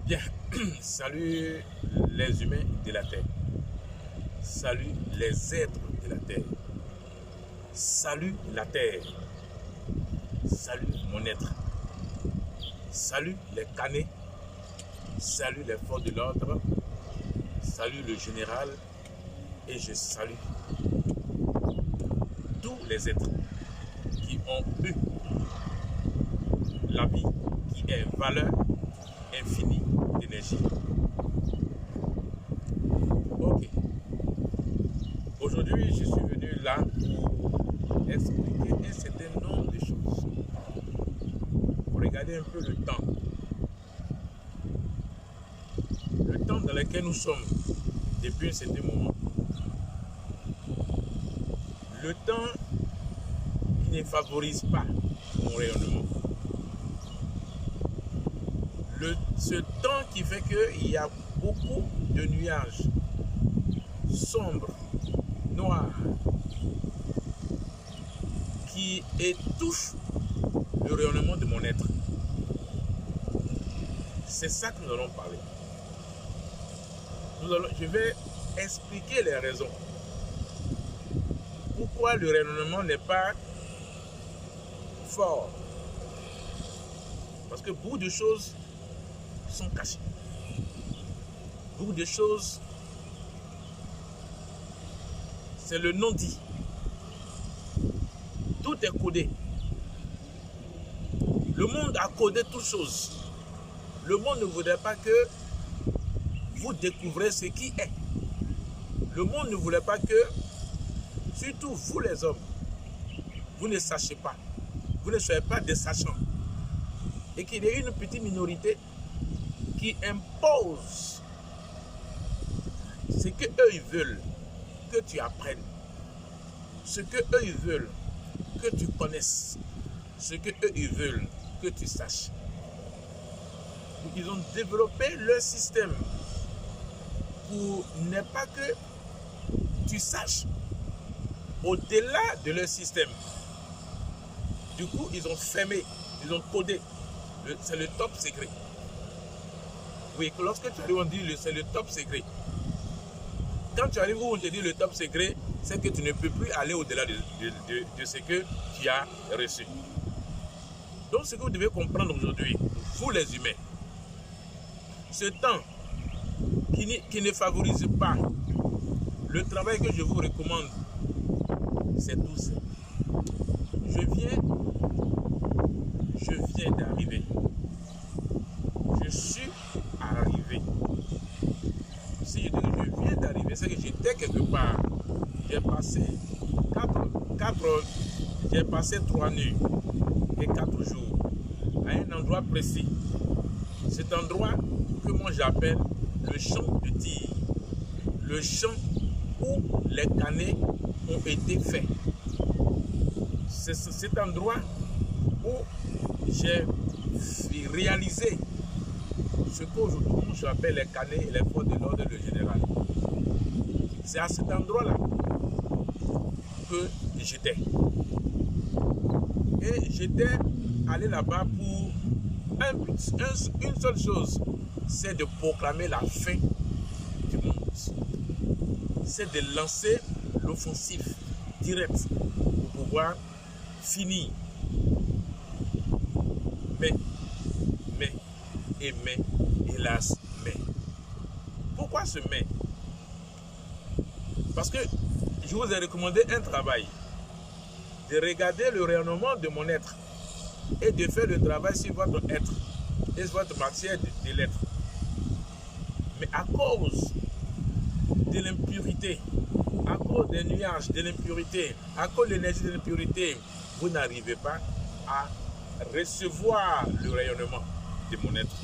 Bien, salut les humains de la Terre. Salut les êtres de la Terre. Salut la Terre. Salut mon être. Salut les canets. Salut les forces de l'ordre. Salut le général. Et je salue tous les êtres qui ont eu la vie qui est valeur infinie d'énergie. Ok. Aujourd'hui, je suis venu là pour expliquer un certain nombre de choses. Pour regarder un peu le temps. Le temps dans lequel nous sommes depuis un certain moment. Le temps qui ne favorise pas mon rayonnement. Ce temps qui fait qu'il y a beaucoup de nuages sombres, noirs, qui étouffent le rayonnement de mon être. C'est ça que nous allons parler. Je vais expliquer les raisons. Pourquoi le rayonnement n'est pas fort. Parce que beaucoup de choses sont cachées. Beaucoup de choses, c'est le non-dit. Tout est codé. Le monde a codé toutes choses. Le monde ne voudrait pas que vous découvrez ce qui est. Le monde ne voulait pas que, surtout vous les hommes, vous ne sachiez pas. Vous ne soyez pas des sachants. Et qu'il y ait une petite minorité qui impose ce que eux ils veulent que tu apprennes. Ce que eux ils veulent que tu connaisses. Ce que eux ils veulent que tu saches. Donc, ils ont développé leur système pour ne pas que tu saches au-delà de leur système. Du coup, ils ont fermé, ils ont codé. C'est le top secret. Oui, lorsque tu arrives, on dit c'est le top secret. Quand tu arrives où on te dit le top secret, c'est que tu ne peux plus aller au-delà de ce que tu as reçu. Donc, ce que vous devez comprendre aujourd'hui, vous les humains, ce temps qui ne favorise pas le travail que je vous recommande, c'est tout ça. Je viens d'arriver. Je suis arrivé. Si je dis que je viens d'arriver, c'est que j'étais quelque part. J'ai passé 3 nuits et 4 jours à un endroit précis. Cet endroit que moi j'appelle le champ de tir. Le champ où les canets ont été faits. C'est cet endroit où j'ai réalisé ce qu'aujourd'hui j'appelle les canets et les forces de l'ordre le général. C'est à cet endroit-là que j'étais. Et j'étais allé là-bas pour une seule chose, c'est de proclamer la fin du monde. C'est de lancer l'offensive directe pour pouvoir finir. Mais, hélas, pourquoi ce mais? Parce que je vous ai recommandé un travail, de regarder le rayonnement de mon être et de faire le travail sur votre être et sur votre matière de l'être. Mais à cause de l'impurité, à cause des nuages de l'impurité, à cause de l'énergie de l'impurité, vous n'arrivez pas à recevoir le rayonnement de mon être.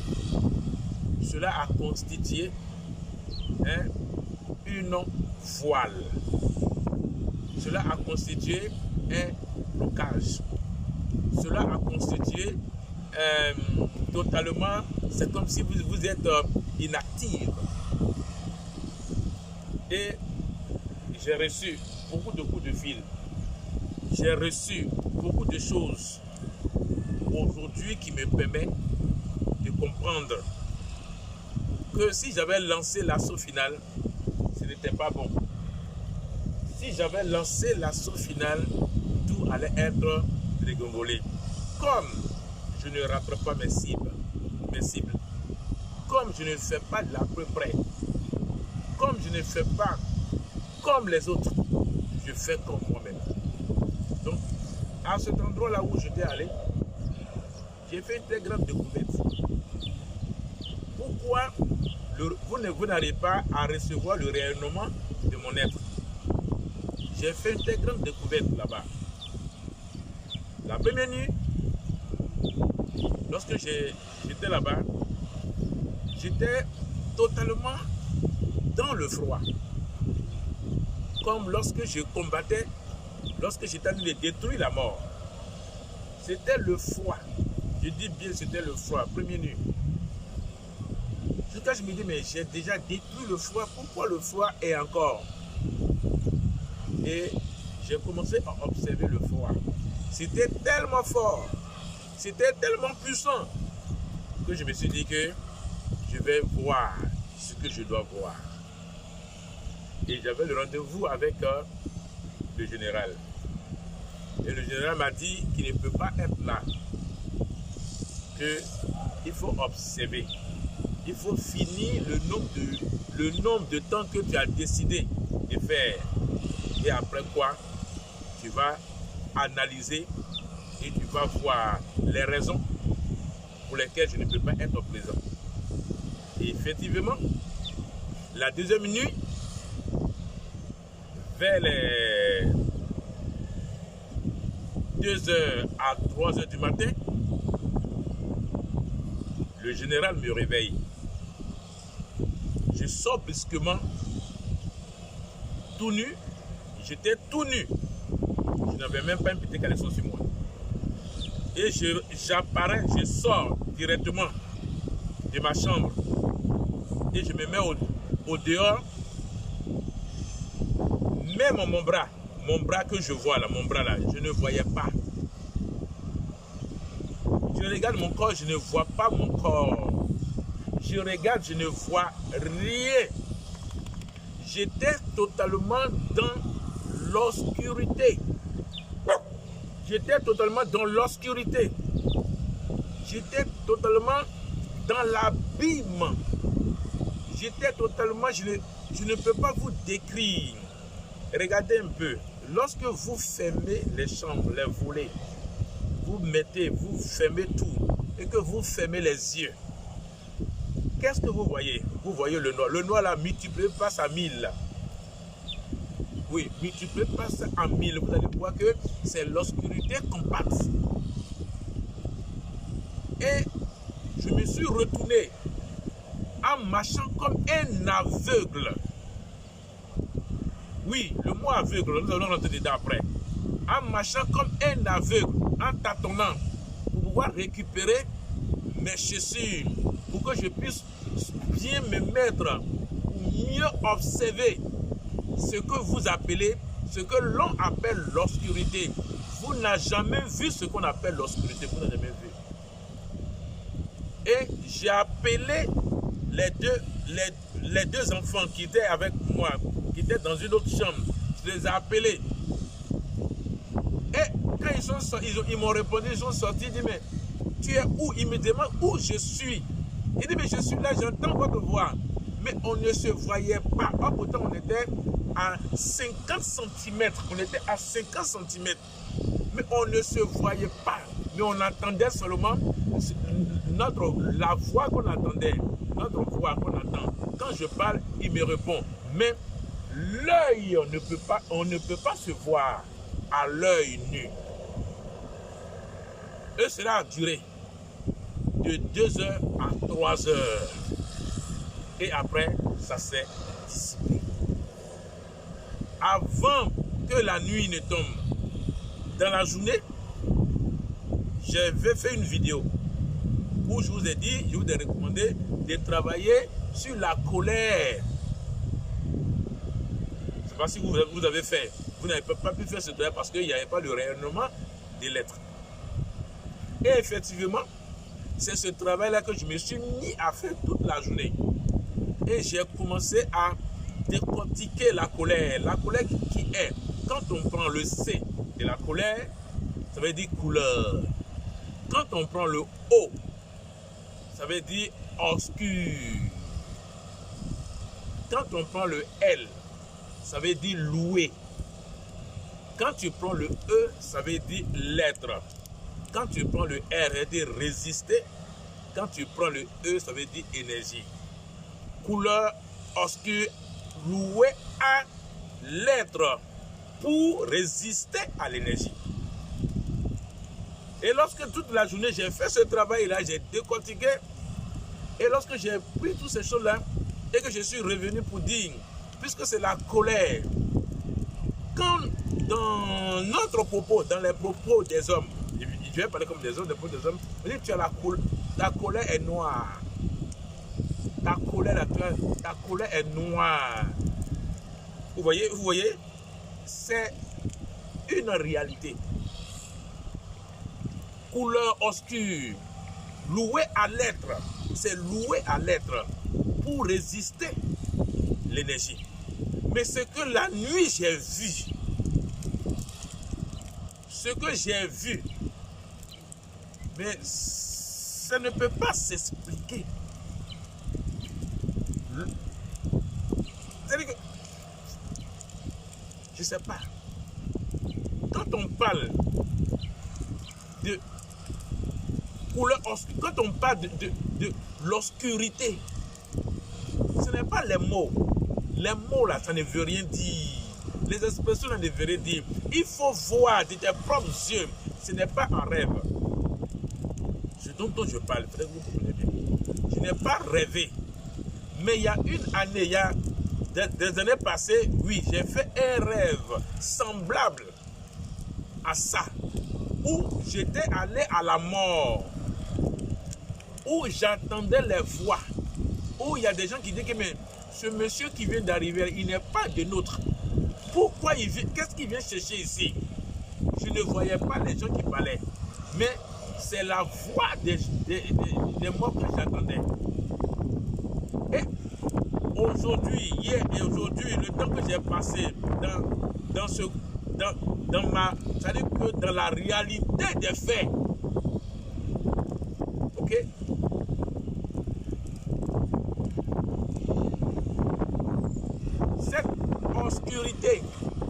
Cela a constitué une voile. Cela a constitué un blocage. Cela a constitué totalement, c'est comme si vous êtes inactif. Et j'ai reçu beaucoup de coups de fil. J'ai reçu beaucoup de choses aujourd'hui qui me permettent de comprendre que si j'avais lancé l'assaut final, ce n'était pas bon. Si j'avais lancé l'assaut final, tout allait être dégringolé. Comme je ne rattrape pas mes cibles, comme je ne fais pas de l'à peu près, comme je ne fais pas comme les autres, je fais comme moi-même. Donc, à cet endroit-là où j'étais allé, j'ai fait une très grande découverte. Pourquoi vous n'arrivez pas à recevoir le rayonnement de mon être? J'ai fait une très grande découverte là-bas. La première nuit, lorsque j'étais là-bas, j'étais totalement dans le froid. Comme lorsque je combattais, lorsque j'étais en train de détruire la mort. C'était le froid. Je dis bien c'était le froid, première nuit. Jusqu'à je me dis, mais j'ai déjà détruit le froid, pourquoi le froid est encore? Et j'ai commencé à observer le froid. C'était tellement fort, c'était tellement puissant que je me suis dit que je vais voir ce que je dois voir. Et j'avais le rendez-vous avec le général. Et le général m'a dit qu'il ne peut pas être là, qu'il faut observer. Il faut finir le nombre de temps que tu as décidé de faire. Et après quoi, tu vas analyser et tu vas voir les raisons pour lesquelles je ne peux pas être présent. Et effectivement, la deuxième nuit, vers les 2h à 3h du matin, le général me réveille. Je sors brusquement, tout nu. J'étais tout nu. Je n'avais même pas une petite caleçon sur moi. Et j'apparais, je sors directement de ma chambre. Et je me mets au dehors. Même mon bras que je vois là, mon bras là, je ne voyais pas. Je regarde mon corps, je ne vois pas mon corps. Je regarde, je ne vois rien. J'étais totalement dans l'obscurité. J'étais totalement dans l'obscurité. J'étais totalement dans l'abîme. J'étais totalement, je ne peux pas vous décrire. Regardez un peu. Lorsque vous fermez les chambres, les volets, vous fermez tout et que vous fermez les yeux. Qu'est-ce que vous voyez? Vous voyez le noir. Le noir là, multiplié passe à 1000. Oui, multiplié passe à 1000. Vous allez voir que c'est l'obscurité compacte. Et je me suis retourné en marchant comme un aveugle. Oui, le mot aveugle, nous allons rentrer dedans après. En marchant comme un aveugle, en tâtonnant, pour pouvoir récupérer mes chaussures, pour que je puisse bien me mettre, pour mieux observer ce que vous appelez, ce que l'on appelle l'obscurité. Vous n'avez jamais vu ce qu'on appelle l'obscurité, vous n'avez jamais vu. Et j'ai appelé les deux enfants qui étaient avec moi, qui étaient dans une autre chambre. Je les ai appelés. Et quand ils m'ont répondu, ils sont sortis, ils disent, mais tu es où? Ils me demandent où je suis. Il dit, mais je suis là, j'entends votre voix. Mais on ne se voyait pas. Oh, pourtant, on était à 50 cm. On était à 50 cm. Mais on ne se voyait pas. Mais on entendait seulement la voix qu'on entendait. Notre voix qu'on entend. Quand je parle, il me répond. Mais l'œil, on ne peut pas se voir à l'œil nu. Et cela a duré de 2h à 3h. Et après, ça s'est dissipé. Avant que la nuit ne tombe, dans la journée, j'avais fait une vidéo où je vous ai dit, je vous ai recommandé de travailler sur la colère. Je ne sais pas si vous avez fait. Vous n'avez pas pu faire ce travail parce qu'il n'y avait pas le rayonnement des lettres. Et effectivement, c'est ce travail-là que je me suis mis à faire toute la journée. et j'ai commencé à décortiquer la colère. La colère qui est, quand on prend le C de la colère, ça veut dire couleur. Quand on prend le O, ça veut dire obscur. Quand on prend le L, ça veut dire louer. Quand tu prends le E, ça veut dire l'être. Quand tu prends le R, ça veut dire résister. Quand tu prends le E, ça veut dire énergie. Couleur obscure, louer à l'être pour résister à l'énergie. Et lorsque toute la journée j'ai fait ce travail-là, j'ai décortiqué, et lorsque j'ai pris toutes ces choses-là, et que je suis revenu pour dire, puisque c'est la colère, quand dans notre propos, dans les propos des hommes, je vais parler comme des hommes, des propos des hommes, je dis que tu as ta colère est noire. Ta colère est noire. Vous voyez, c'est une réalité. Couleur obscure, louer à l'être, c'est louer à l'être pour résister l'énergie. Mais ce que la nuit j'ai vu, mais ça ne peut pas s'expliquer. C'est-à-dire que, je ne sais pas, quand on parle de couleur obscure, quand on parle de l'obscurité, ce n'est pas les mots. Les mots là, ça ne veut rien dire. Les expressions ne veulent rien dire. Il faut voir de tes propres yeux. Ce n'est pas un rêve. Ce dont je parle, peut-être que vous comprenez bien. Je n'ai pas rêvé. Mais il y a une année, il y a des années passées, oui, j'ai fait un rêve semblable à ça. Où j'étais allé à la mort. Où j'entendais les voix. Où il y a des gens qui disent que mais ce monsieur qui vient d'arriver, il n'est pas de nôtre. Pourquoi il vient? Qu'est-ce qu'il vient chercher ici? Je ne voyais pas les gens qui parlaient. Mais c'est la voix des morts que j'attendais. Et aujourd'hui, hier et aujourd'hui, le temps que j'ai passé c'est-à-dire que dans la réalité des faits, ok? Cette obscurité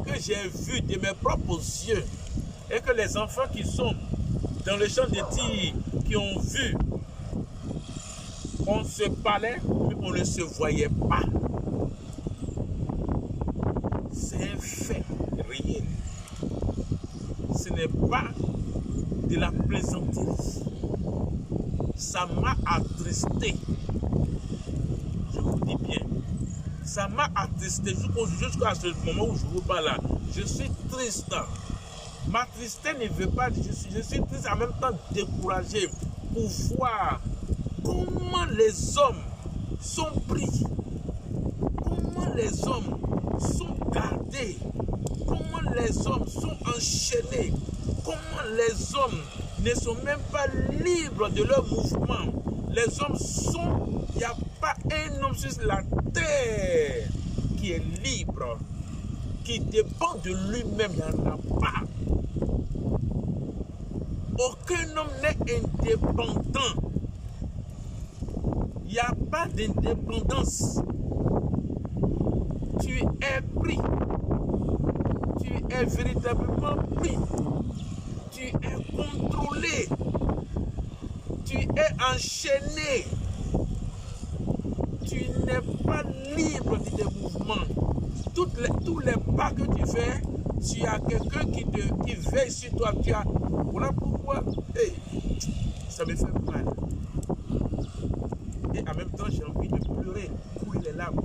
que j'ai vue de mes propres yeux et que les enfants qui sont dans le champ de tir, qui ont vu, on se parlait, mais on ne se voyait pas. C'est un fait réel. Ce n'est pas de la plaisanterie. Ça m'a attristé. Je vous dis bien. Ça m'a attristé jusqu'à ce moment où je vous parle là. Je suis triste. Ma tristesse ne veut pas dire je suis triste en même temps découragé pour voir comment les hommes sont pris, comment les hommes sont gardés, comment les hommes sont enchaînés, comment les hommes ne sont même pas libres de leur mouvement. Les hommes sont, il n'y a pas un homme sur la terre qui est libre, qui dépend de lui-même, il n'y en a pas. Aucun homme n'est indépendant. Il n'y a pas d'indépendance. Tu es pris. Tu es véritablement pris. Tu es contrôlé. Tu es enchaîné. Tu n'es pas libre de tes mouvements. Tous les pas que tu fais, tu as quelqu'un qui veille sur toi. Voilà pourquoi ça me fait mal. Et en même temps, j'ai envie de pleurer, couler les larmes.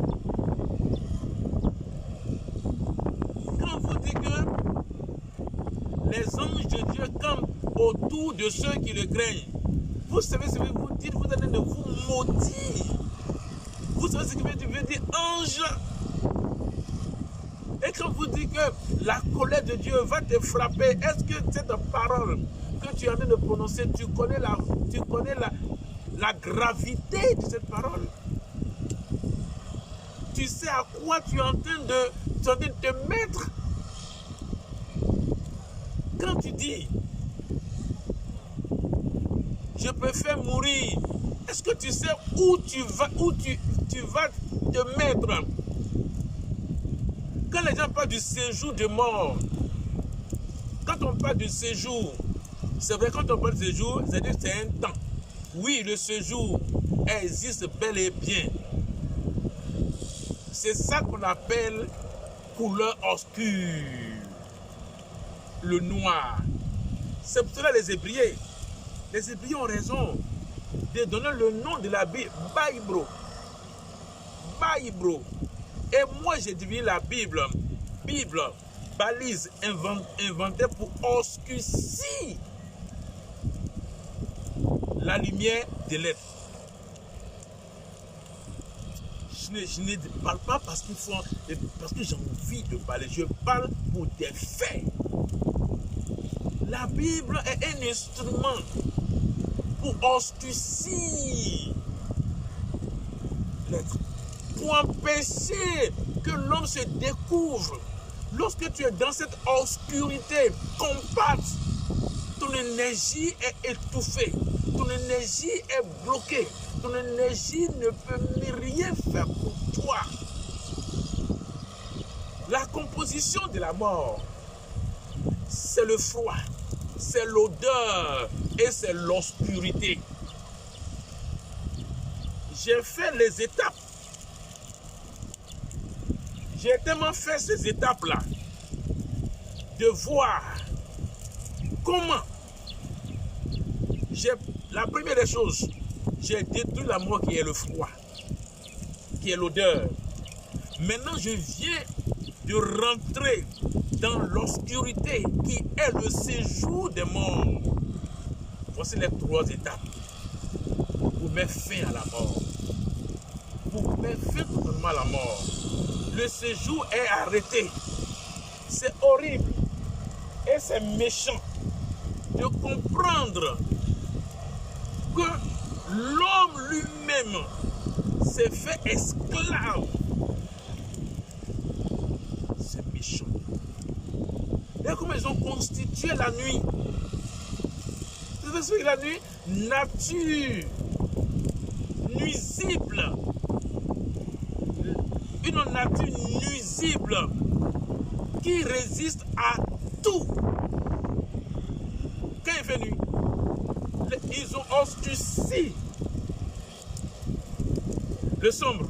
Quand vous dites que les anges de Dieu campent autour de ceux qui le craignent, vous savez ce que vous dites, vous allez de vous maudire. Vous savez ce que veut dire ange. Et quand vous dites que la colère de Dieu va te frapper, est-ce que cette parole que tu es en train de prononcer, tu connais la gravité de cette parole? tu sais à quoi tu es en train de te mettre. Quand tu dis, je préfère mourir, est-ce que tu sais où tu vas te mettre? Quand les gens parlent du séjour de mort, quand on parle du séjour, c'est vrai, quand on parle de séjour, c'est-à-dire que c'est un temps. Oui, le séjour existe bel et bien. C'est ça qu'on appelle couleur obscure, le noir. C'est pour cela les Hébreux ont raison de donner le nom de la Bible, Bible. Et moi j'ai divisé la Bible, balise inventée pour obscurcir la lumière de l'être. Je ne parle pas parce que j'ai envie de parler, je parle pour des faits. La Bible est un instrument pour obscurcir l'être, pour empêcher que l'homme se découvre. Lorsque tu es dans cette obscurité compacte, ton énergie est étouffée, ton énergie est bloquée, ton énergie ne peut rien faire pour toi. La composition de la mort, c'est le froid, c'est l'odeur et c'est l'obscurité. J'ai fait les étapes. J'ai tellement fait ces étapes-là de voir comment la première des choses, j'ai détruit la mort qui est le froid, qui est l'odeur. Maintenant, je viens de rentrer dans l'obscurité qui est le séjour des morts. Voici les 3 étapes pour mettre fin à la mort. Pour mettre fin totalement à la mort. Le séjour est arrêté. C'est horrible et c'est méchant de comprendre que l'homme lui-même s'est fait esclave. C'est méchant. Et comment ils ont constitué la nuit? C'est la nuit, nature nuisible. Une nature nuisible qui résiste à tout. Quand il fait nuit, ils ont obscurci le sombre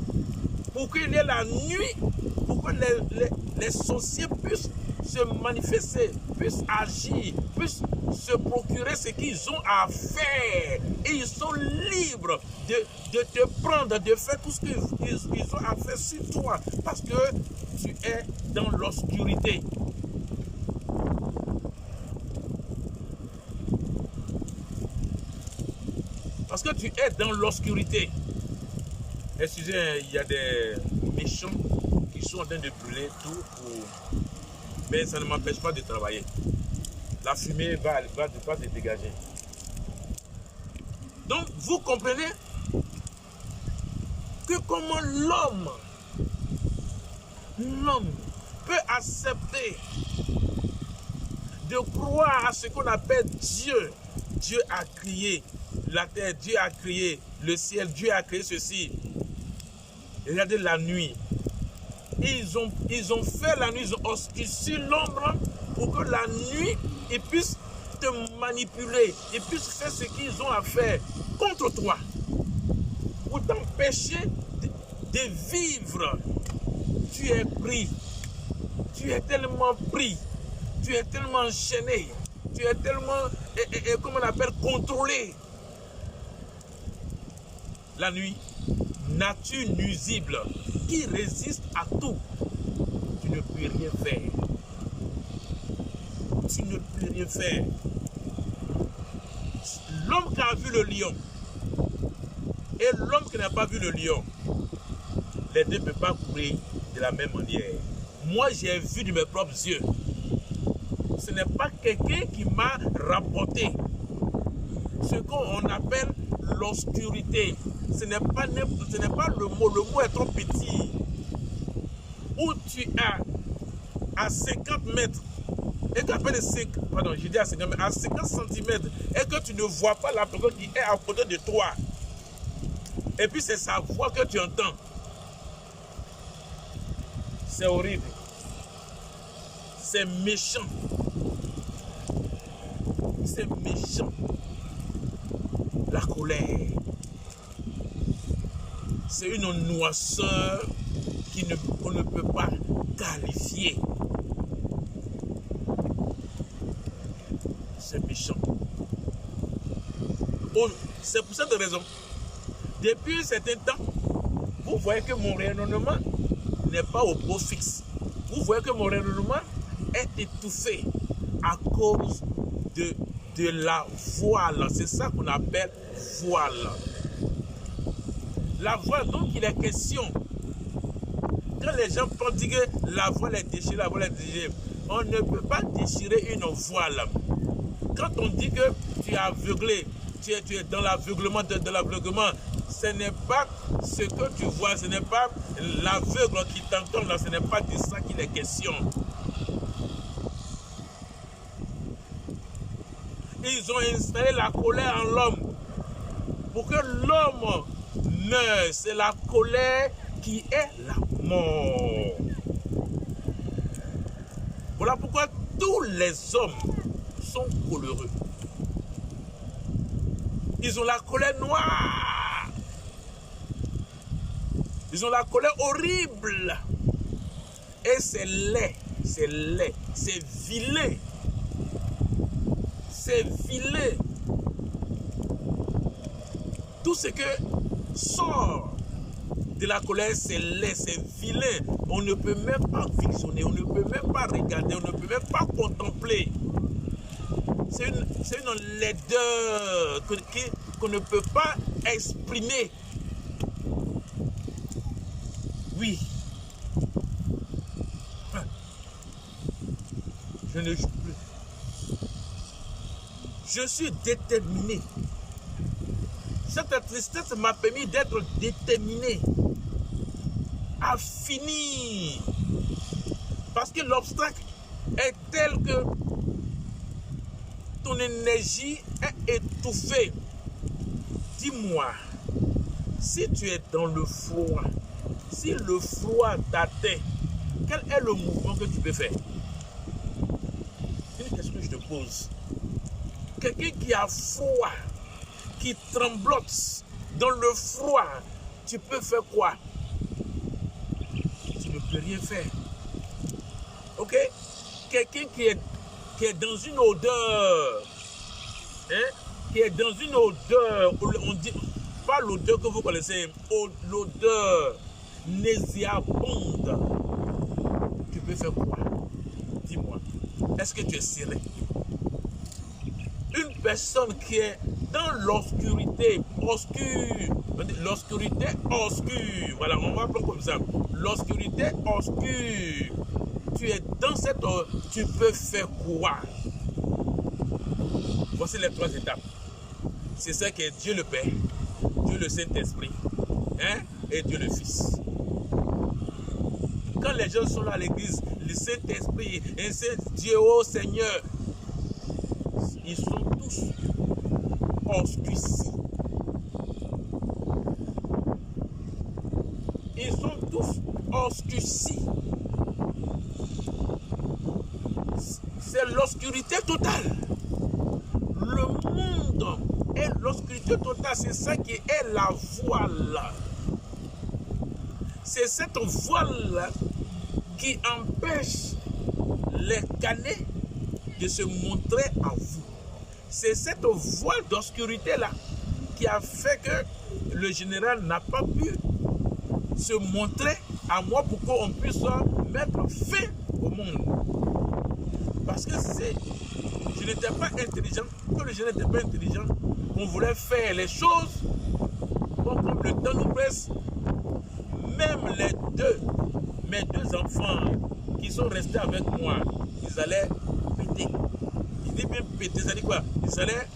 pour qu'il y ait la nuit, pour que les sorciers puissent se manifester, puissent agir, puissent se procurer ce qu'ils ont à faire. Et ils sont libres de te prendre, de faire tout ce qu'ils ont à faire sur toi, parce que tu es dans l'obscurité. Parce que tu es dans l'obscurité. Excusez, il y a des méchants qui sont en train de brûler tout pour... Mais ça ne m'empêche pas de travailler. La fumée va se dégager. Donc, vous comprenez que comment l'homme peut accepter de croire à ce qu'on appelle Dieu. Dieu a créé la terre, Dieu a créé le ciel, Dieu a créé ceci. Regardez la nuit. Ils ont fait la nuit, ils ont obscurci l'ombre pour que la nuit, ils puissent te manipuler, ils puissent faire ce qu'ils ont à faire contre toi, pour t'empêcher de vivre. Tu es pris, tu es tellement pris, tu es tellement enchaîné, tu es tellement, comment on appelle, contrôlé. La nuit, nature nuisible qui résiste à tout. Tu ne peux rien faire. Tu ne peux rien faire. L'homme qui a vu le lion et l'homme qui n'a pas vu le lion, les deux ne peuvent pas courir de la même manière. Moi, j'ai vu de mes propres yeux. Ce n'est pas quelqu'un qui m'a rapporté ce qu'on appelle l'obscurité. Ce n'est pas le mot est trop petit. où tu es à 50 mètres, et qu'à peine 5, pardon, j'ai dit à 50 mètres, à 50 cm, et que tu ne vois pas la personne qui est à côté de toi, et puis c'est sa voix que tu entends. C'est horrible. C'est méchant. C'est méchant. La colère. C'est une noirceur qu'on ne peut pas qualifier. C'est méchant. Oh, c'est pour cette raison. Depuis un certain temps, vous voyez que mon rayonnement n'est pas au beau fixe. Vous voyez que mon rayonnement est étouffé à cause de la voile. C'est ça qu'on appelle voile. La voile, donc il est question. Quand les gens pensent que la voile est déchirée, la voile est déchirée, on ne peut pas déchirer une voile. Quand on dit que tu es aveuglé, tu es dans l'aveuglement de l'aveuglement, ce n'est pas ce que tu vois, ce n'est pas l'aveugle qui t'entend là, ce n'est pas de ça qu'il est question. Ils ont installé la colère en l'homme pour que l'homme meure. C'est la colère qui est la mort. Voilà pourquoi tous les hommes sont coléreux. Ils ont la colère noire. Ils ont la colère horrible. Et c'est laid, c'est laid, c'est vilain. C'est vilain. Tout ce que sort de la colère, c'est laid, c'est vilain. On ne peut même pas visionner, on ne peut même pas regarder, on ne peut même pas contempler. C'est une laideur qu'on ne peut pas exprimer. Oui. Je ne joue plus. Je suis déterminé. Cette tristesse m'a permis d'être déterminé à finir. Parce que l'obstacle est tel que ton énergie est étouffée. Dis-moi, si tu es dans le froid, si le froid t'atteint, quel est le mouvement que tu peux faire? C'est une question que je te pose. Quelqu'un qui a froid, qui tremblote dans le froid, tu peux faire quoi? Tu ne peux rien faire. Ok? Quelqu'un qui est dans une odeur, hein? Qui est dans une odeur, on dit, pas l'odeur que vous connaissez, l'odeur nauséabonde, tu peux faire quoi? Dis-moi, est-ce que tu es serré? Une personne qui est dans l'obscurité obscure, l'obscurité obscure, voilà, on va prendre comme ça, l'obscurité obscure, tu es dans cette, tu peux faire quoi? Voici les 3 étapes. C'est ça que Dieu le Père, Dieu le Saint-Esprit, hein, et Dieu le Fils. Quand les gens sont là à l'église, le Saint-Esprit et Dieu, oh Seigneur, ils sont tous obscurcis. Ils sont tous obscurcis. C'est l'obscurité totale. Le monde est l'obscurité totale. C'est ça qui est la voile. C'est cette voile qui empêche les canets de se montrer à vous. C'est cette voile d'obscurité-là qui a fait que le général n'a pas pu se montrer à moi pour qu'on puisse mettre fin au monde. Parce que je n'étais pas intelligent, que le général n'était pas intelligent, on voulait faire les choses, bon, comme le temps nous presse, même mes deux enfants qui sont restés avec moi, ils allaient péter. Ils disent bien péter, ça dit quoi? Ils allaient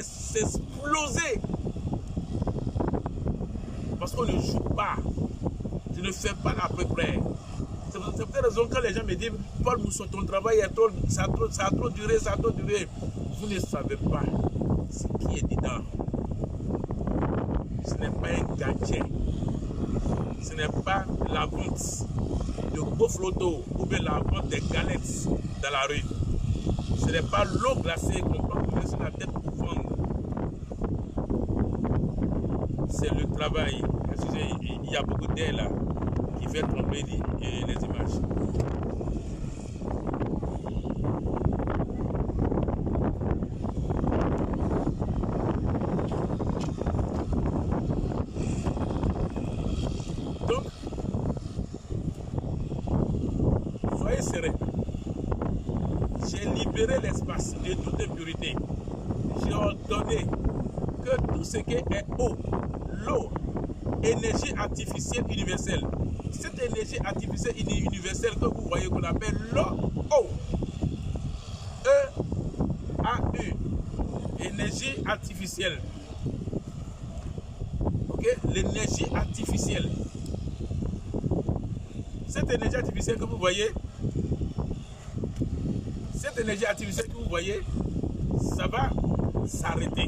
s'exploser. Parce qu'on ne joue pas. Je ne fais pas à peu près. C'est pour cette raison quand les gens me disent, Paul Mousson, ton travail est trop, ça a trop duré, ça a trop duré. Vous ne savez pas ce qui est dedans. Ce n'est pas un gadget. Ce n'est pas la vente de beaux flottos ou bien la vente des galettes dans la rue. Ce n'est pas l'eau glacée qu'on peut couper sur la tête pour vendre. C'est le travail. Il y a beaucoup d'air là qui fait tromper les images. Donc, soyez sereins. J'ai libéré l'espace de toute impurité. J'ai ordonné que tout ce qui est eau, l'eau, énergie artificielle universelle, cette énergie artificielle universelle que vous voyez qu'on appelle l'eau, E-A-U, énergie artificielle. Ok, l'énergie artificielle. Cette énergie artificielle que vous voyez, cette énergie artificielle que vous voyez, ça va s'arrêter.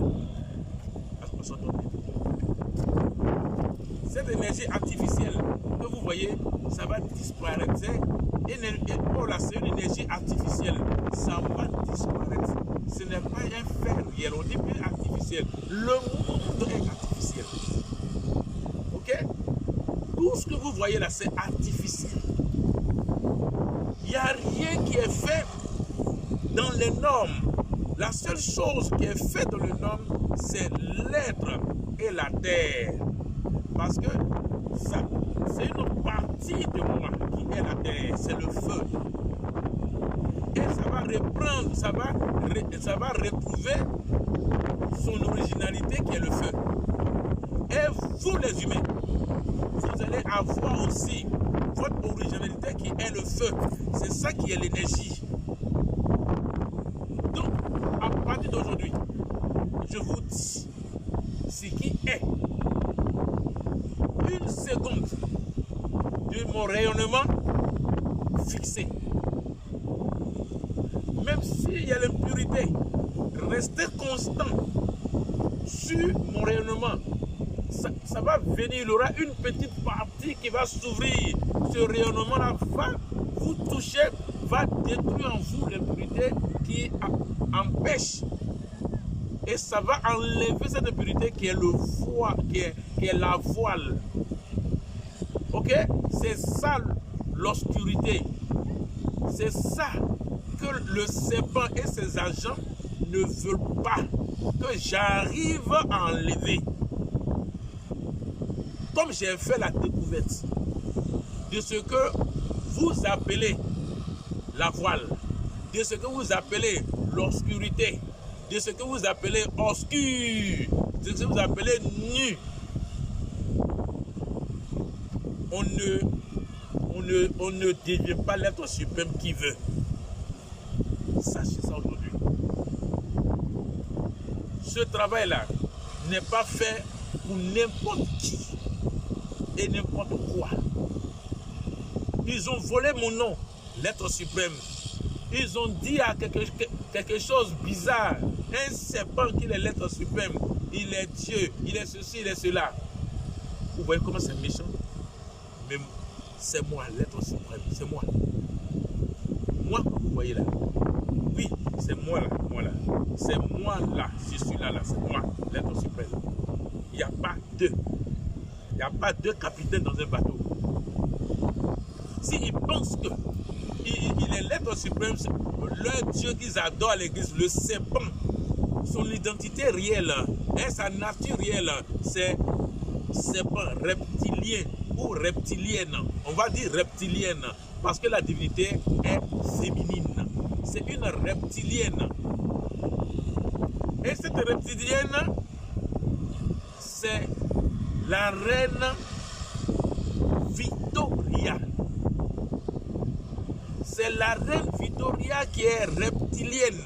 Cette énergie artificielle que vous voyez, ça va disparaître. C'est une énergie artificielle. Ça va disparaître. Ce n'est pas un fait réel. On dit plus artificiel. Le monde est artificiel. Ok? Tout ce que vous voyez là, c'est artificiel. Il n'y a rien qui est fait dans les normes. La seule chose qui est faite dans les normes, c'est l'être et la terre. Parce que c'est une partie de moi qui est la terre, c'est le feu. Et ça va reprendre, ça va retrouver son originalité qui est le feu. Et vous les humains, vous allez avoir aussi votre originalité qui est le feu. C'est ça qui est l'énergie. Donc, à partir d'aujourd'hui, je vous dis ce qui est une seconde de mon rayonnement fixé. Même s'il y a l'impurité, restez constant sur mon rayonnement. Ça va venir, il y aura une petite partie qui va s'ouvrir. Ce rayonnement-là va vous toucher, va détruire en vous l'impurité qui empêche. Et ça va enlever cette impurité qui est le voile, qui est la voile. Ok? C'est ça l'obscurité. C'est ça que le serpent et ses agents ne veulent pas que j'arrive à enlever. Comme j'ai fait la découverte de ce que vous appelez la voile, de ce que vous appelez l'obscurité, de ce que vous appelez obscur, de ce que vous appelez nu. On ne devient pas l'être suprême qui veut. Sachez ça aujourd'hui. Ce travail-là n'est pas fait pour n'importe qui et n'importe quoi. Ils ont volé mon nom, l'être suprême. Ils ont dit à quelque chose bizarre. Un serpent qui est l'être suprême. Il est Dieu, il est ceci, il est cela. Vous voyez comment c'est méchant? Mais c'est moi, l'être suprême, c'est moi. Moi que vous voyez là. Oui, c'est moi là, moi là. C'est moi là, je suis là, c'est moi, l'être suprême. Il n'y a pas deux. Il n'y a pas deux capitaines dans un bateau. S'ils pensent que il est l'être suprême, leur Dieu qu'ils adorent à l'église, le serpent, son identité réelle et sa nature réelle, c'est serpent reptilien ou reptilienne. On va dire reptilienne parce que la divinité est féminine. C'est une reptilienne. Et cette reptilienne, c'est la reine Victoria. C'est la reine Victoria qui est reptilienne.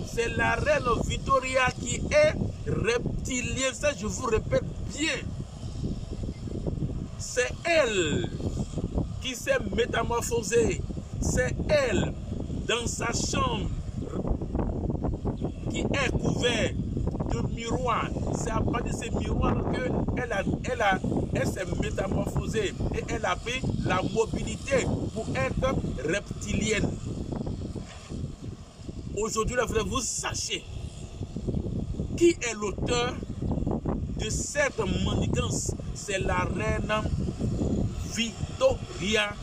C'est la reine Victoria qui est reptilienne. Ça, je vous répète bien. C'est elle qui s'est métamorphosée. C'est elle, dans sa chambre, qui est couverte de miroirs. C'est à partir de ces miroirs qu'elle s'est métamorphosée et elle a pris la mobilité pour être reptilienne. Aujourd'hui, il faudrait que vous sachiez qui est l'auteur de cette manigance. C'est la reine Victoria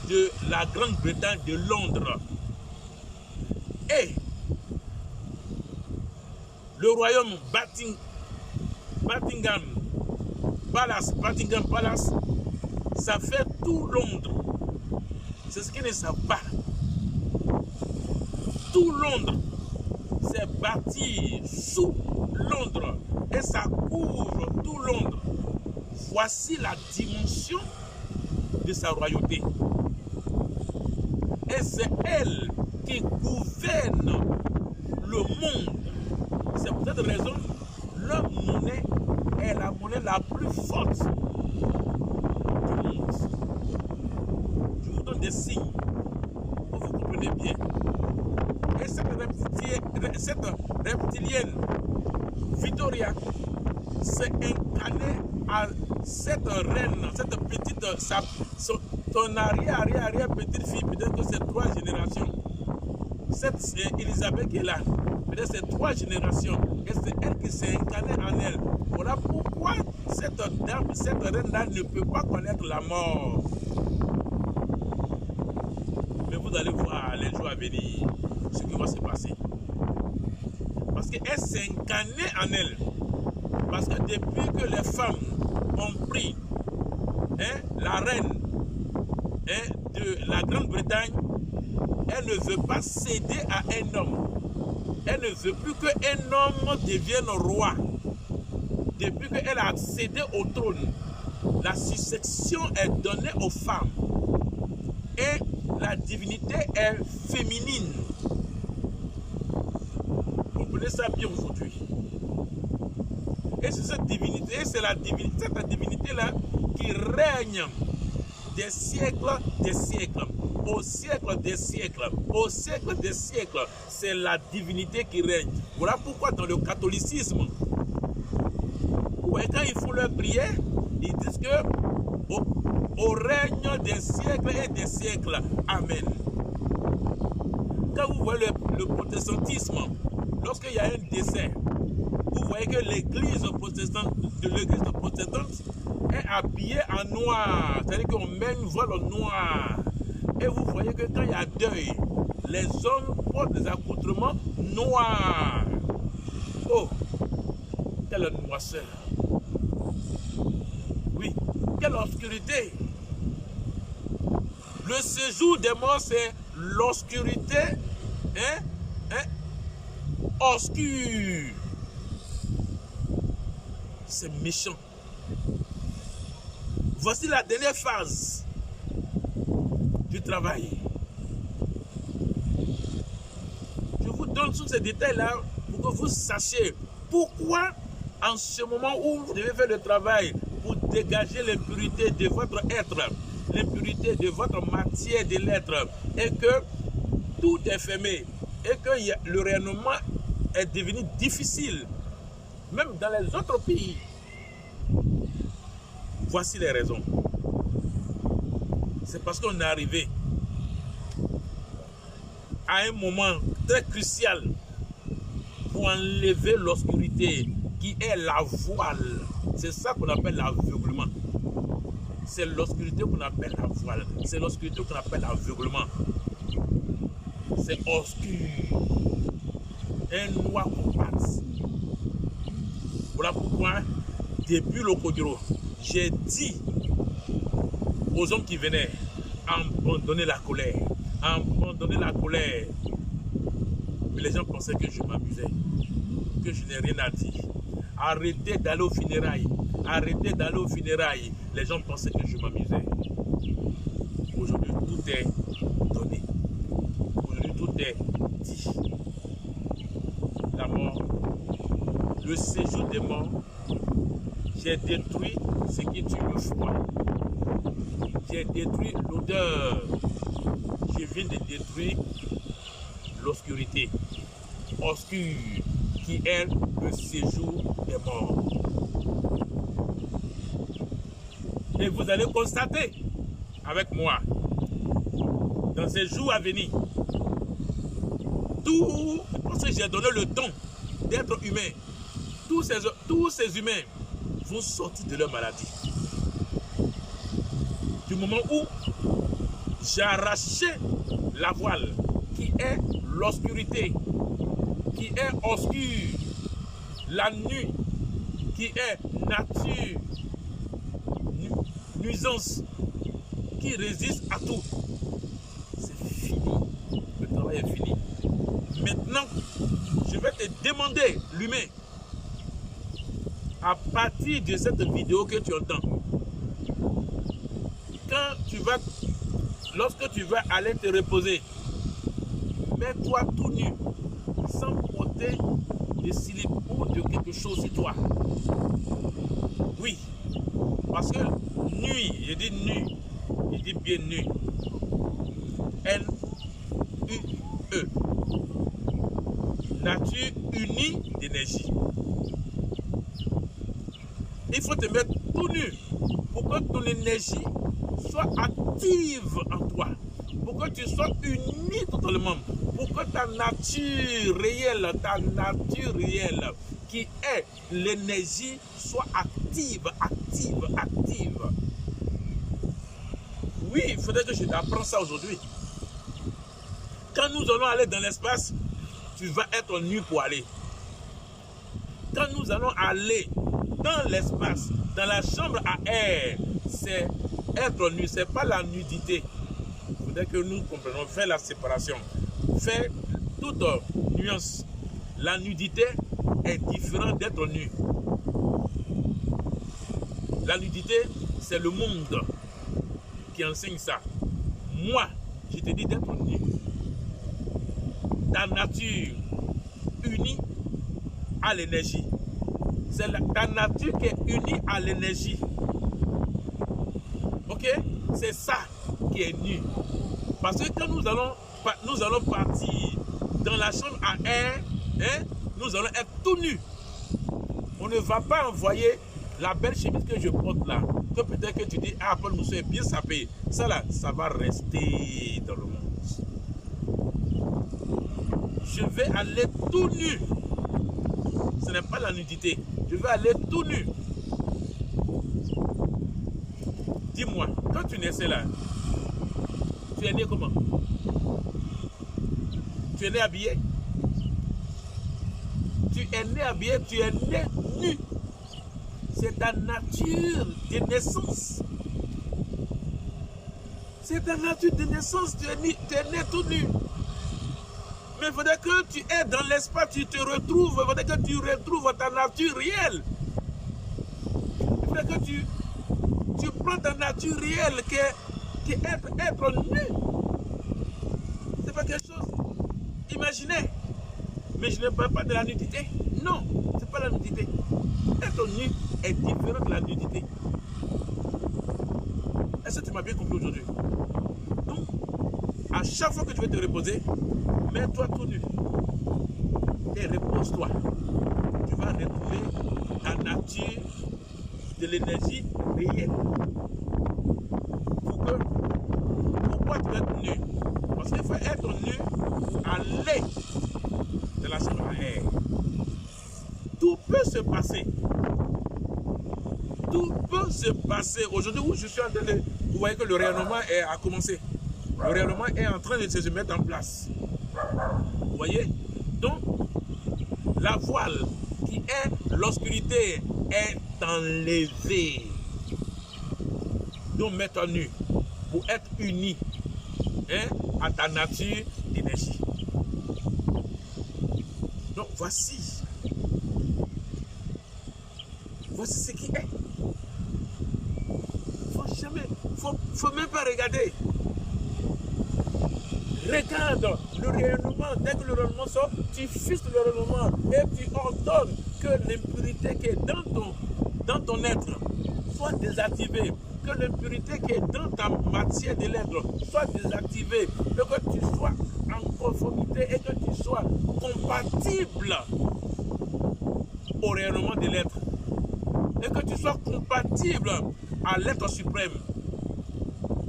de la Grande-Bretagne de Londres. Et le royaume Buckingham Palace, ça fait tout Londres. C'est ce qu'ils ne savent pas. Tout Londres, c'est bâti sous Londres et ça couvre tout Londres. Voici la dimension de sa royauté. Et c'est elle qui gouverne le monde. C'est pour cette raison leur monnaie est la monnaie la plus forte du monde. Je vous donne des signes pour que vous compreniez bien. Et cette reptilienne Victoria s'est incarnée à cette reine, cette petite, son arrière-petite fille, peut-être que c'est 3 générations. Cette Elisabeth qui est là, peut-être c'est 3 générations. Et c'est elle qui s'est incarnée en elle. Voilà pourquoi cette dame, cette reine-là ne peut pas connaître la mort. Mais vous allez voir les jours à venir ce qui va se passer. Parce qu'elle s'est incarnée en elle. Parce que depuis que les femmes ont pris la reine de la Grande-Bretagne, elle ne veut pas céder à un homme. Elle ne veut plus qu'un homme devienne roi. Depuis qu'elle a accédé au trône, la succession est donnée aux femmes. Et la divinité est féminine. Vous comprenez ça bien aujourd'hui. Et c'est cette divinité, cette divinité-là qui règne des siècles, au siècle des siècles, au siècle des siècles. C'est la divinité qui règne. Voilà pourquoi dans le catholicisme, quand ils font leur prière, ils disent que au règne des siècles et des siècles. Amen. Quand vous voyez le protestantisme, lorsqu'il y a un décès, vous voyez que l'église protestante est habillée en noir. C'est-à-dire qu'on met une voile noire. Et vous voyez que quand il y a deuil, les hommes portent des accoutrements noirs. Oh, quelle noirceur. Oui, quelle obscurité. Le séjour des morts, c'est l'obscurité obscure. C'est méchant. Voici la dernière phase du travail. Je vous donne tous ces détails-là pour que vous sachiez pourquoi, en ce moment où vous devez faire le travail pour dégager l'impurité de votre être, l'impurité de votre matière de l'être, et que tout est fermé, et que le rayonnement est devenu difficile, même dans les autres pays. Voici les raisons. C'est parce qu'on est arrivé à un moment très crucial pour enlever l'obscurité qui est la voile. C'est ça qu'on appelle l'aveuglement. C'est l'obscurité qu'on appelle la voile. C'est l'obscurité qu'on appelle l'aveuglement. C'est obscur. Un noir compact. Voilà pourquoi, depuis le Kodiro, j'ai dit aux hommes qui venaient, abandonner la colère. Abandonner la colère. Mais les gens pensaient que je m'amusais, que je n'ai rien à dire. Arrêtez d'aller aux funérailles. Arrêtez d'aller aux funérailles. Les gens pensaient que je m'amusais. Aujourd'hui, tout est donné. Aujourd'hui, tout est dit. La mort, le séjour des morts, j'ai détruit ce qui tue le froid. J'ai détruit l'odeur. Je viens de détruire l'obscurité. Obscure, qui est le séjour des morts. Et vous allez constater avec moi, dans ces jours à venir, tout, parce que j'ai donné le don d'être humain, tous ces humains vont sortir de leur maladie. Du moment où j'ai arraché la voile, qui est l'obscurité, qui est obscure, la nuit, qui est nature, nuisance, qui résiste à tout. C'est fini. Le travail est fini. Maintenant, je vais te demander, l'humain, à partir de cette vidéo que tu entends, lorsque tu vas aller te reposer, mets-toi tout nu, sans porter de slip ou de quelque chose sur toi. Oui, parce que nuit, je dis nu, je dis bien nu. N-U-E. Nature unie d'énergie. Il faut te mettre tout nu pour que ton énergie soit active en toi. Pour que tu sois uni totalement. Pour que ta nature réelle, qui est l'énergie, soit active. Oui, il faudrait que je t'apprenne ça aujourd'hui. Quand nous allons aller dans l'espace, tu vas être nu pour aller. Quand nous allons aller dans l'espace, dans la chambre à air, c'est être nu, c'est pas la nudité. Il faudrait que nous comprenions, faire la séparation, faire toute nuance. La nudité est différente d'être nu. La nudité, c'est le monde qui enseigne ça. Moi, je te dis d'être nu. Ta nature unie à l'énergie. C'est ta nature qui est unie à l'énergie. Ok? C'est ça qui est nu. Parce que quand nous allons partir dans la chambre à air, hein, nous allons être tout nus. On ne va pas envoyer la belle chemise que je porte là. Que peut-être que tu dis, ah, Paul Moussou est bien sapé. Ça là, ça va rester dans le monde. Je vais aller tout nu. Ce n'est pas la nudité. Je vais aller tout nu. Dis-moi, quand tu naissais là, tu es né comment? Tu es né habillé? Tu es né habillé, tu es né nu. C'est ta nature de naissance. C'est ta nature de naissance, tu es né tout nu. Mais il faudrait que tu es dans l'espace, tu te retrouves, il faudrait que tu retrouves ta nature réelle. Il faudrait que tu prends ta nature réelle qui est être nu. C'est pas quelque chose. Imaginez. Mais je ne parle pas de la nudité. Non, c'est pas la nudité. Être nu est différent de la nudité. Est-ce que tu m'as bien compris aujourd'hui? Donc, à chaque fois que tu veux te reposer, mets-toi tout nu et repose-toi. Tu vas retrouver ta nature de l'énergie réelle. Pourquoi tu veux être nu? Parce qu'il faut être nu à l'air de la chambre à air. Tout peut se passer. Tout peut se passer. Aujourd'hui où je suis en train de... Vous voyez que le rayonnement a commencé. Le rayonnement est en train de se mettre en place. Vous voyez? Donc, la voile qui est l'obscurité est enlevée. Donc, mets-toi nu pour être uni, hein, à ta nature d'énergie. Donc, voici ce qui est. Faut même pas regarder. Regarde le rayonnement. Dès que le rayonnement sort, tu fixes le rayonnement et tu ordonnes que l'impurité qui est dans ton être soit désactivée. que l'impurité qui est dans ta matière de l'être soit désactivée, et que tu sois en conformité et que tu sois compatible au rayonnement de l'être. Et que tu sois compatible à l'être suprême.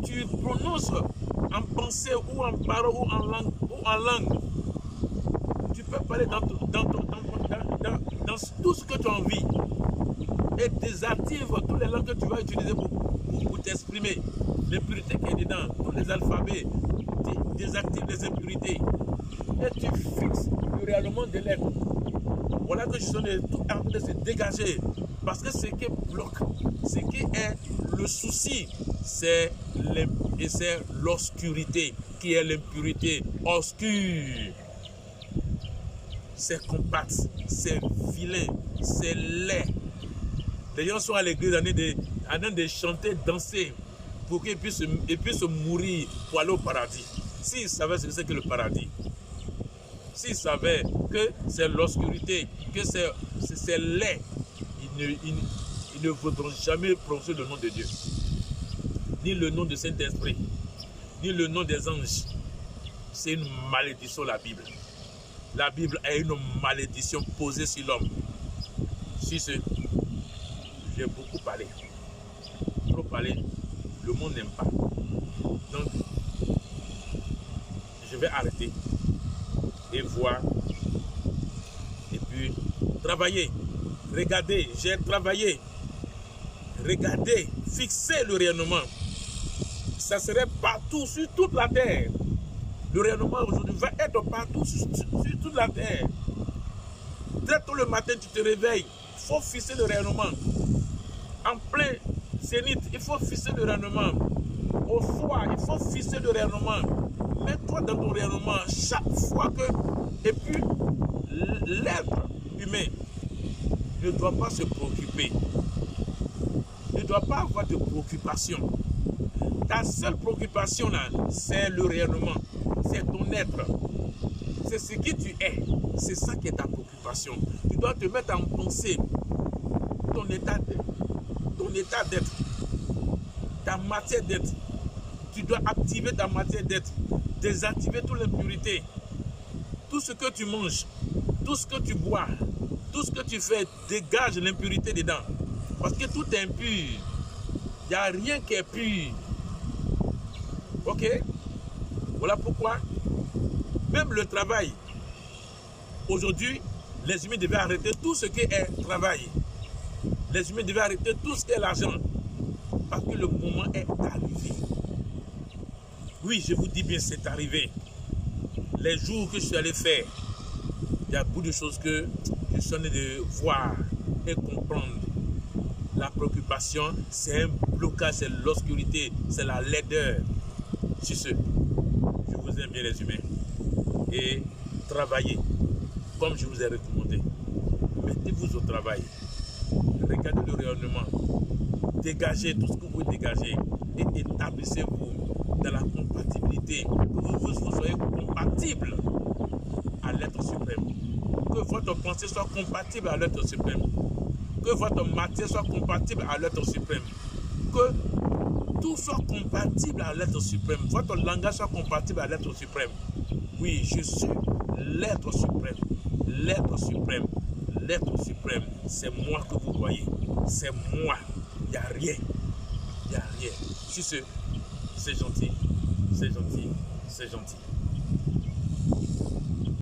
Tu prononces en pensée ou en parole ou en langue. Tu peux parler dans tout ce que tu as envie. Et désactive toutes les langues que tu vas utiliser pour t'exprimer. L'impureté qui est dedans, tous les alphabets, désactive les impurités. Et tu fixes le rayonnement de l'être. Voilà que je suis tout en train de se dégager. Parce que ce qui bloque, ce qui est le souci, c'est l'obscurité, qui est l'impurité obscure. C'est compact, c'est vilain, c'est laid. Les gens sont à l'église en train de chanter, danser, pour qu'ils puissent mourir pour aller au paradis. S'ils savaient ce que c'est que le paradis, s'ils savaient que c'est l'obscurité, que c'est laid, ils ne voudront jamais prononcer le nom de Dieu, ni le nom de Saint-Esprit, ni le nom des anges. C'est une malédiction, la Bible. La Bible est une malédiction posée sur l'homme. Sur ce, j'ai beaucoup parlé. Trop parlé. Le monde n'aime pas. Donc, je vais arrêter et voir. Et puis, travailler. Regardez, j'ai travaillé. Regardez, fixez le rayonnement. Ça serait partout sur toute la terre. Le rayonnement aujourd'hui va être partout sur toute la terre. Très tôt le matin, tu te réveilles. Il faut fixer le rayonnement. En plein zénith, il faut fixer le rayonnement. Au soir, il faut fixer le rayonnement. Mets-toi dans ton rayonnement chaque fois que... Et puis, l'être humain ne doit pas se préoccuper. Ne doit pas avoir de préoccupation. Ta seule préoccupation là, c'est le rayonnement. C'est ton être. C'est ce que tu es. C'est ça qui est ta préoccupation. Tu dois te mettre en pensée ton état d'être, ta matière d'être. Tu dois activer ta matière d'être, désactiver toute l'impurité. Tout ce que tu manges, tout ce que tu bois, tout ce que tu fais, dégage l'impurité dedans. Parce que tout est impur. Il n'y a rien qui est pur. Ok? Voilà pourquoi, même le travail, aujourd'hui, les humains devaient arrêter tout ce qui est travail. Les humains devaient arrêter tout ce qui est l'argent. Parce que le moment est arrivé. Oui, je vous dis bien, c'est arrivé. Les jours que je suis allé faire, il y a beaucoup de choses que je suis en train de voir et comprendre. La préoccupation, c'est un blocage, c'est l'obscurité, c'est la laideur. Sur ce, je vous aime bien les humains. Et travaillez comme je vous ai recommandé. Mettez-vous au travail. Regardez le rayonnement. Dégagez tout ce que vous dégagez. Et établissez-vous dans la compatibilité. Que vous soyez compatible à l'être suprême. Que votre pensée soit compatible à l'être suprême. Que votre matière soit compatible à l'être suprême. Que tout soit compatible à l'être suprême. Votre langage soit compatible à l'être suprême. Oui, je suis l'être suprême. L'être suprême. L'être suprême. C'est moi que vous voyez. C'est moi. Il n'y a rien. Il n'y a rien. Si c'est gentil. C'est gentil. C'est gentil.